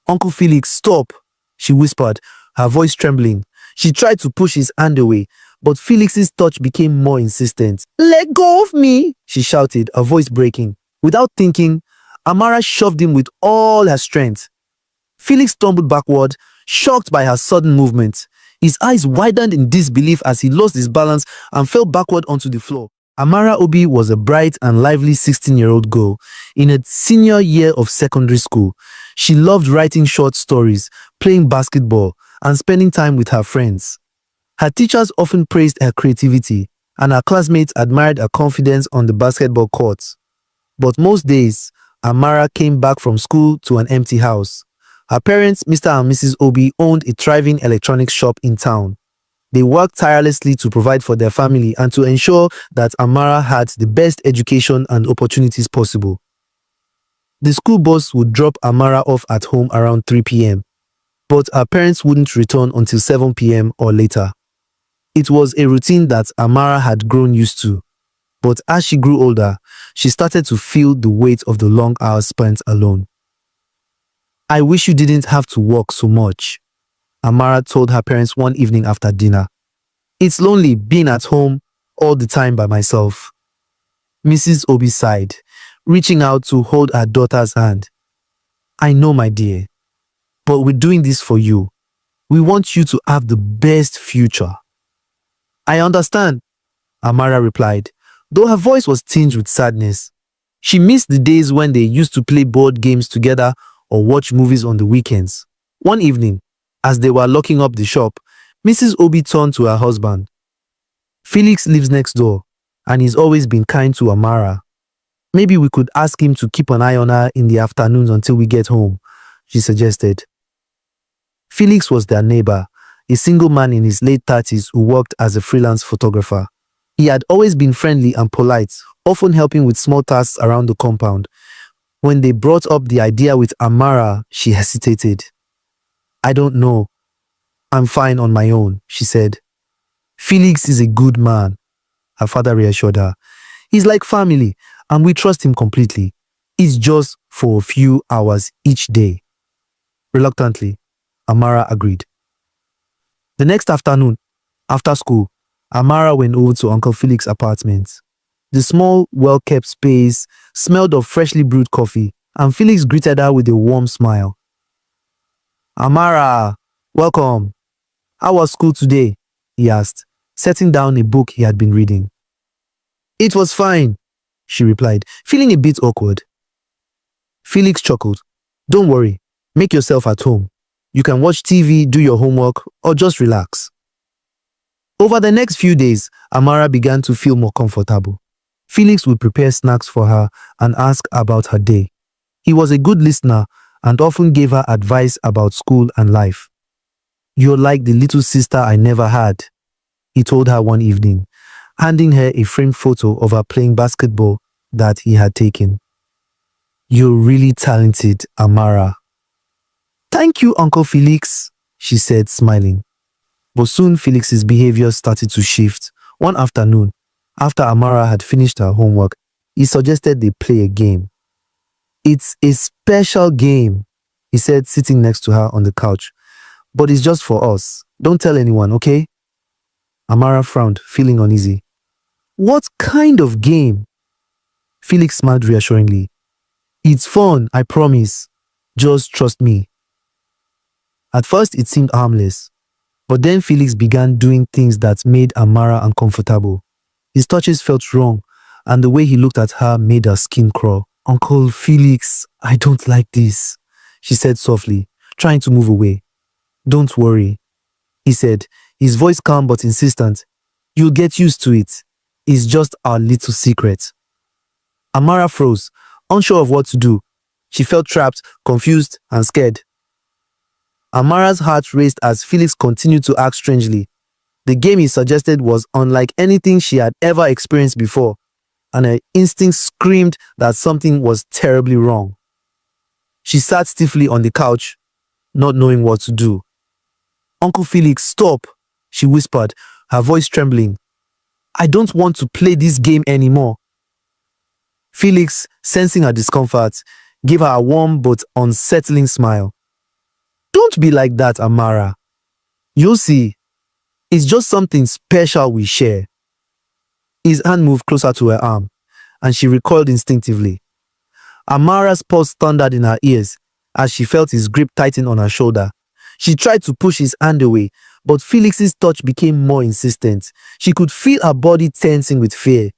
Uncle Felix, stop, she whispered, her voice trembling. She tried to push his hand away, but Felix's touch became more insistent. Let go of me, she shouted, her voice breaking. Without thinking, Amara shoved him with all her strength. Felix stumbled backward, shocked by her sudden movement. His eyes widened in disbelief as he lost his balance and fell backward onto the floor. Amara Obi was a bright and lively 16-year-old girl in her senior year of secondary school. She loved writing short stories, playing basketball, and spending time with her friends. Her teachers often praised her creativity, and her classmates admired her confidence on the basketball court. But most days, Amara came back from school to an empty house. Her parents, Mr. and Mrs. Obi, owned a thriving electronics shop in town. They worked tirelessly to provide for their family and to ensure that Amara had the best education and opportunities possible. The school bus would drop Amara off at home around 3 p.m., but her parents wouldn't return until 7 p.m. or later. It was a routine that Amara had grown used to, but as she grew older, she started to feel the weight of the long hours spent alone. I wish you didn't have to work so much, Amara told her parents one evening after dinner. It's lonely being at home all the time by myself. Mrs. Obi sighed, reaching out to hold her daughter's hand. I know, my dear, but we're doing this for you. We want you to have the best future. I understand, Amara replied, though her voice was tinged with sadness. She missed the days when they used to play board games together or watch movies on the weekends. One evening, as they were locking up the shop, Mrs. Obi turned to her husband. Felix lives next door, and he's always been kind to Amara. Maybe we could ask him to keep an eye on her in the afternoons until we get home, she suggested. Felix was their neighbor, a single man in his late 30s who worked as a freelance photographer. He had always been friendly and polite, often helping with small tasks around the compound. When they brought up the idea with Amara, she hesitated. I don't know. I'm fine on my own, she said. Felix is a good man, her father reassured her. He's like family, and we trust him completely. It's just for a few hours each day. Reluctantly, Amara agreed. The next afternoon, after school, Amara went over to Uncle Felix's apartment. The small, well-kept space smelled of freshly brewed coffee, and Felix greeted her with a warm smile. Amara, welcome. How was school today? He asked, setting down a book he had been reading. It was fine, she replied, feeling a bit awkward. Felix chuckled. Don't worry, make yourself at home. You can watch TV, do your homework, or just relax. Over the next few days, Amara began to feel more comfortable. Felix would prepare snacks for her and ask about her day. He was a good listener and often gave her advice about school and life. You're like the little sister I never had, he told her one evening, handing her a framed photo of her playing basketball that he had taken. You're really talented, Amara. Thank you, Uncle Felix, she said, smiling. But soon Felix's behavior started to shift. One afternoon, after Amara had finished her homework, he suggested they play a game. It's a special game, he said, sitting next to her on the couch. But it's just for us. Don't tell anyone, okay? Amara frowned, feeling uneasy. What kind of game? Felix smiled reassuringly. It's fun, I promise. Just trust me. At first, it seemed harmless. But then Felix began doing things that made Amara uncomfortable. His touches felt wrong, and the way he looked at her made her skin crawl. Uncle Felix, I don't like this, she said softly, trying to move away. Don't worry, he said, his voice calm but insistent. You'll get used to it. It's just our little secret. Amara froze, unsure of what to do. She felt trapped, confused, and scared. Amara's heart raced as Felix continued to act strangely. The game he suggested was unlike anything she had ever experienced before, and her instinct screamed that something was terribly wrong. She sat stiffly on the couch, not knowing what to do. Uncle Felix, stop, she whispered, her voice trembling. I don't want to play this game anymore. Felix, sensing her discomfort, gave her a warm but unsettling smile. Don't be like that, Amara. You'll see, it's just something special we share. His hand moved closer to her arm, and she recoiled instinctively. Amara's pulse thundered in her ears as she felt his grip tighten on her shoulder. She tried to push his hand away, but Felix's touch became more insistent. She could feel her body tensing with fear.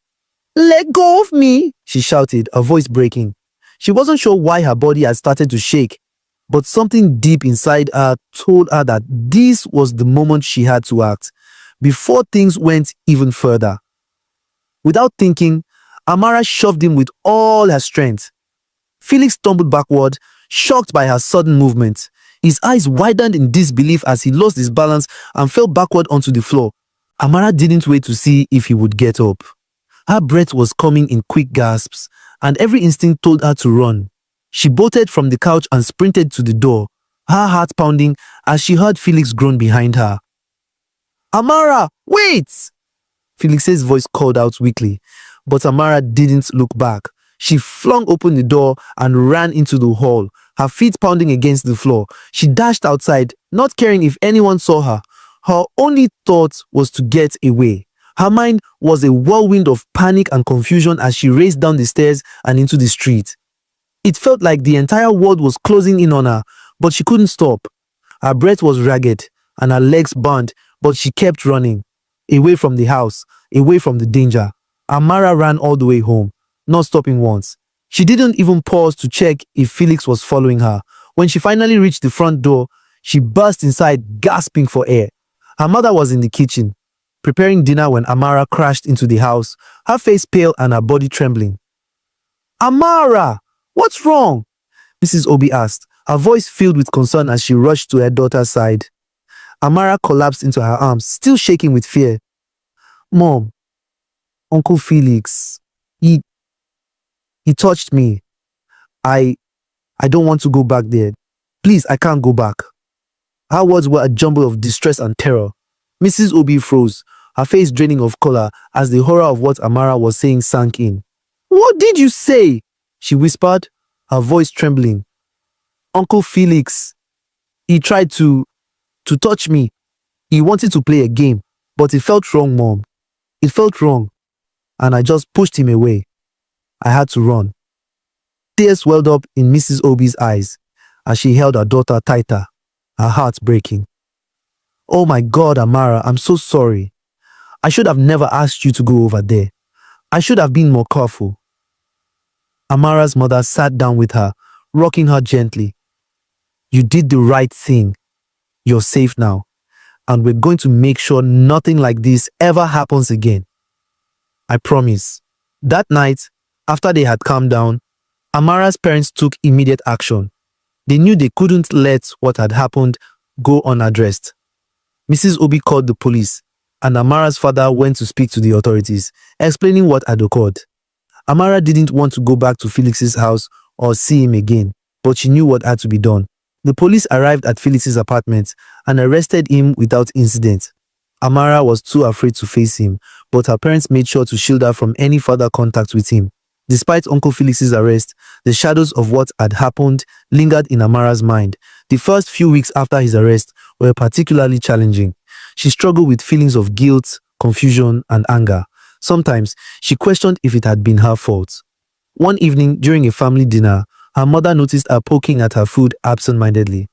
"Let go of me!" she shouted, her voice breaking. She wasn't sure why her body had started to shake, but something deep inside her told her that this was the moment she had to act, before things went even further. Without thinking, Amara shoved him with all her strength. Felix stumbled backward, shocked by her sudden movement. His eyes widened in disbelief as he lost his balance and fell backward onto the floor. Amara didn't wait to see if he would get up. Her breath was coming in quick gasps, and every instinct told her to run. She bolted from the couch and sprinted to the door, her heart pounding as she heard Felix groan behind her. "Amara, wait!" Felix's voice called out weakly, but Amara didn't look back. She flung open the door and ran into the hall, her feet pounding against the floor. She dashed outside, not caring if anyone saw her. Her only thought was to get away. Her mind was a whirlwind of panic and confusion as she raced down the stairs and into the street. It felt like the entire world was closing in on her, but she couldn't stop. Her breath was ragged and her legs burned, but she kept running. Away from the house, away from the danger. Amara ran all the way home, not stopping once. She didn't even pause to check if Felix was following her. When she finally reached the front door, she burst inside, gasping for air. Her mother was in the kitchen, preparing dinner when Amara crashed into the house, her face pale and her body trembling. "Amara, what's wrong?" Mrs. Obi asked, her voice filled with concern as she rushed to her daughter's side. Amara collapsed into her arms, still shaking with fear. "Mom, Uncle Felix, he touched me. I don't want to go back there. Please, I can't go back." Her words were a jumble of distress and terror. Mrs. Obi froze, her face draining of color as the horror of what Amara was saying sank in. "What did you say?" she whispered, her voice trembling. "Uncle Felix, he tried to touch me. He wanted to play a game, but it felt wrong, Mom. It felt wrong, and I just pushed him away. I had to run." Tears welled up in Mrs. Obi's eyes as she held her daughter tighter, her heart breaking. "Oh my God, Amara, I'm so sorry. I should have never asked you to go over there. I should have been more careful." Amara's mother sat down with her, rocking her gently. "You did the right thing. You're safe now, and we're going to make sure nothing like this ever happens again. I promise." That night, after they had calmed down, Amara's parents took immediate action. They knew they couldn't let what had happened go unaddressed. Mrs. Obi called the police, and Amara's father went to speak to the authorities, explaining what had occurred. Amara didn't want to go back to Felix's house or see him again, but she knew what had to be done. The police arrived at Felix's apartment and arrested him without incident. Amara was too afraid to face him, but her parents made sure to shield her from any further contact with him. Despite Uncle Felix's arrest, the shadows of what had happened lingered in Amara's mind. The first few weeks after his arrest were particularly challenging. She struggled with feelings of guilt, confusion, and anger. Sometimes, she questioned if it had been her fault. One evening, during a family dinner, her mother noticed her poking at her food absent-mindedly.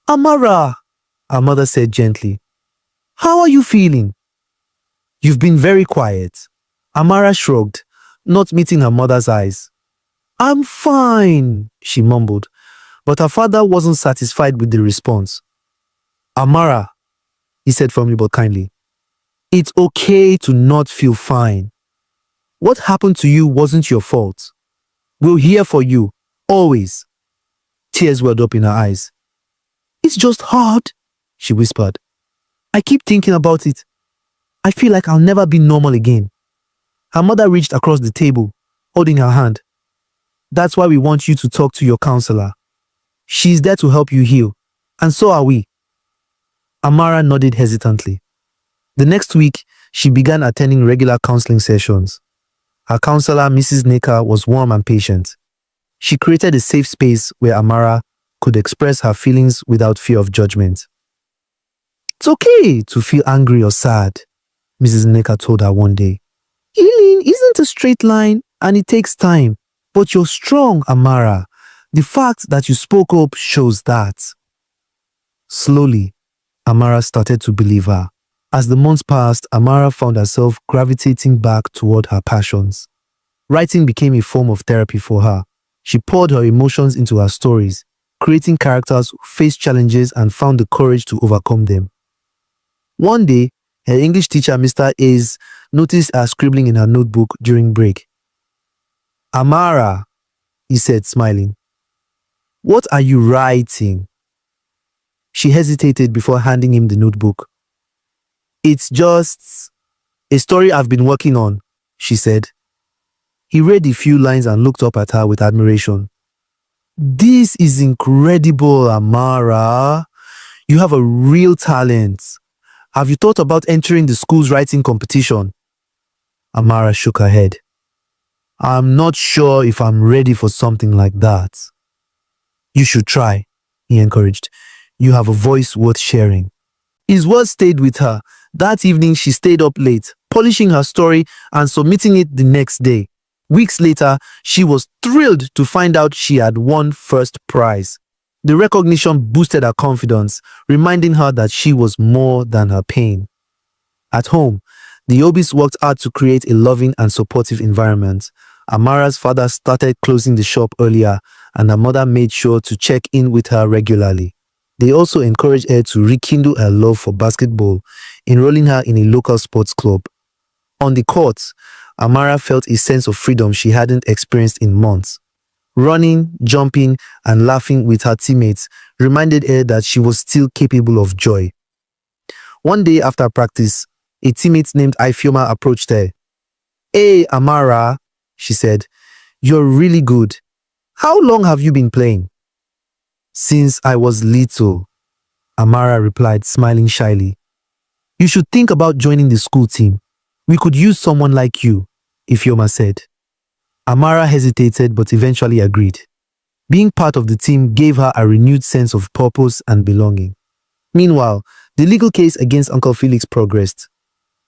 "Amara," her mother said gently, "how are you feeling?" "You've been very quiet." Amara shrugged, not meeting her mother's eyes. "I'm fine," she mumbled, but her father wasn't satisfied with the response. "Amara," he said firmly but kindly, "it's okay to not feel fine. What happened to you wasn't your fault. We're here for you, always." Tears welled up in her eyes. "It's just hard," she whispered. "I keep thinking about it. I feel like I'll never be normal again." Her mother reached across the table, holding her hand. "That's why we want you to talk to your counselor. She's there to help you heal, and so are we." Amara nodded hesitantly. The next week, she began attending regular counseling sessions. Her counselor, Mrs. Naker, was warm and patient. She created a safe space where Amara could express her feelings without fear of judgment. It's okay to feel angry or sad, Mrs. Neka told her one day. Healing isn't a straight line and it takes time. But you're strong, Amara. The fact that you spoke up shows that. Slowly, Amara started to believe her. As the months passed, Amara found herself gravitating back toward her passions. Writing became a form of therapy for her. She poured her emotions into her stories, creating characters who faced challenges and found the courage to overcome them. One day, her English teacher, Mr. A's, noticed her scribbling in her notebook during break. Amara, he said, smiling. What are you writing? She hesitated before handing him the notebook. It's just a story I've been working on, she said. He read a few lines and looked up at her with admiration. This is incredible, Amara. You have a real talent. Have you thought about entering the school's writing competition? Amara shook her head. I'm not sure if I'm ready for something like that. You should try, he encouraged. You have a voice worth sharing. His words stayed with her. That evening she stayed up late, polishing her story and submitting it the next day. Weeks later, she was thrilled to find out she had won first prize. The recognition boosted her confidence, reminding her that she was more than her pain. At home, the Obis worked hard to create a loving and supportive environment. Amara's father started closing the shop earlier, and her mother made sure to check in with her regularly. They also encouraged her to rekindle her love for basketball, enrolling her in a local sports club. On the court, Amara felt a sense of freedom she hadn't experienced in months. Running, jumping, and laughing with her teammates reminded her that she was still capable of joy. One day after practice, a teammate named Ifioma approached her. Hey, Amara, she said, you're really good. How long have you been playing? Since I was little, Amara replied, smiling shyly. You should think about joining the school team. We could use someone like you, Ifioma said. Amara hesitated but eventually agreed. Being part of the team gave her a renewed sense of purpose and belonging. Meanwhile, the legal case against Uncle Felix progressed.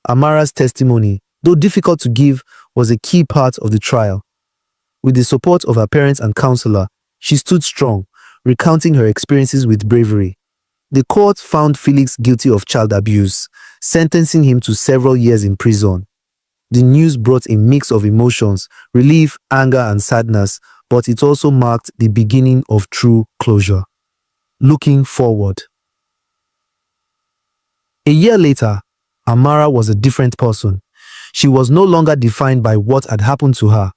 Amara's testimony, though difficult to give, was a key part of the trial. With the support of her parents and counselor, she stood strong, recounting her experiences with bravery. The court found Felix guilty of child abuse, sentencing him to several years in prison. The news brought a mix of emotions, relief, anger, and sadness, but it also marked the beginning of true closure. Looking forward. A year later, Amara was a different person. She was no longer defined by what had happened to her.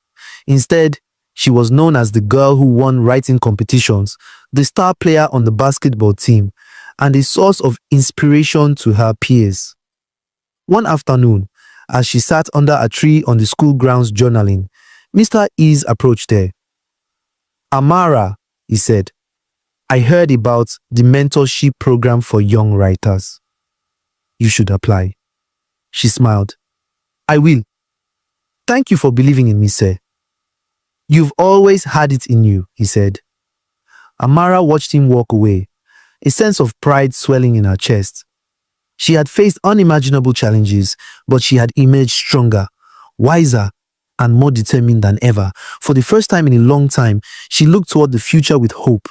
Instead, she was known as the girl who won writing competitions, the star player on the basketball team, and a source of inspiration to her peers. One afternoon, as she sat under a tree on the school grounds journaling, Mr. Ease approached her. Amara, he said, I heard about the mentorship program for young writers. You should apply. She smiled. I will. Thank you for believing in me, sir. You've always had it in you, he said. Amara watched him walk away, a sense of pride swelling in her chest. She had faced unimaginable challenges, but she had emerged stronger, wiser, and more determined than ever. For the first time in a long time, she looked toward the future with hope.